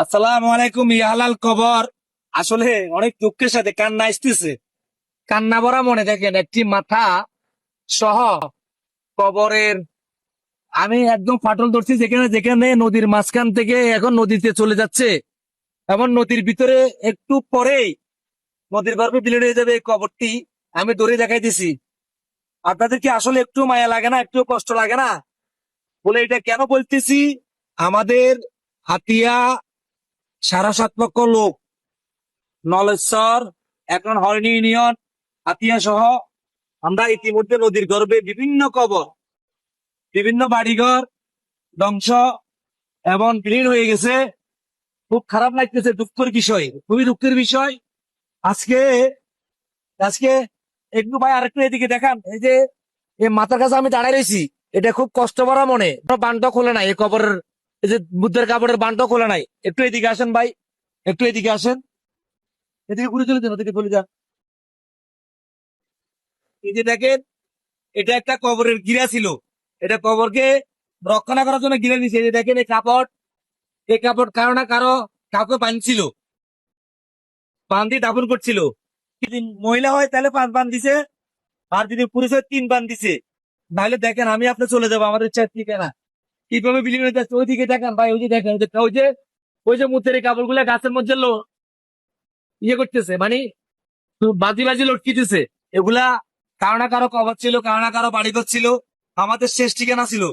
আসসালামু আলাইকুম। ইয়ালাল কবর আসলে অনেক দুঃখের সাথে কান্না আসতেছে। কান্না ভরা মনে দেখেন একটি মাথা সহ কবরের। আমি একদম ফাটল ধরছি, যেখানে যেখানে নদীর মাঝখান থেকে এখন নদীতে চলে যাচ্ছে, এমন নদীর ভিতরে একটু পরেই নদীর গর্ভে বিলীন হয়ে যাবে এই কবরটি। আমি দৌড়ে দেখাই দিছি। আপনাদের কি আসলে একটু মায়া লাগে না, একটু কষ্ট লাগে না? বলে এটা কেন বলতেছি, আমাদের হাতিয়া 7.5 লক্ষ লোক, নলেশ্বর, এখন হরিণী ইউনিয়ন, হাতিয়া সহ আমরা ইতিমধ্যে নদীর গর্ভে বিভিন্ন কবর, বিভিন্ন বাড়িঘর ধ্বংস এবং বিলীন হয়ে গেছে। খুব খারাপ লাগতেছে, দুঃখের বিষয়, খুবই দুঃখের বিষয়। আজকে আজকে একটু ভাই আরেকটু এদিকে দেখান। এই যে এই মাথার কাছে আমি দাঁড়াই রয়েছি, এটা খুব কষ্ট ভরা মনে। বানটা খোলে নাই এই কবরের, এই যে বুদ্ধের কাপড়ের বানটা খোলে নাই। একটু এদিকে আসেন ভাই, একটু এদিকে আসেন, এদিকে ঘুরে চলে যান, ওদিকে চলে যান। এই যে দেখেন, এটা একটা কবরের গিরা ছিল। এটা কবরকে রক্ষণা করার জন্য গিরে দিছে। এই যে দেখেন এই কাপড় কারো না কারো কাউকে বাঁধছিল, বান্ধি দাফন করছিল। যদি মহিলা হয় তাহলে 5 বান দিছে, আর যদি পুরুষ হয় 3 বান দিছে। নাহলে দেখেন আমি আপনি চলে যাবো আমাদের চার থেকে না, কিভাবে বিলীন হয়ে যাচ্ছে। ওইদিকে দেখেন ভাই, ওই যে দেখেন, ওই যে মুতের এই কাপড় গুলা গাছের মধ্যে ইয়ে করতেছে, মানে বাজি বাজি লটকিতেছে। এগুলা কারো না কারো কবর ছিল, কারো না কারো বাড়িঘর ছিল, আমাদের শেষ ঠিকানা ছিল।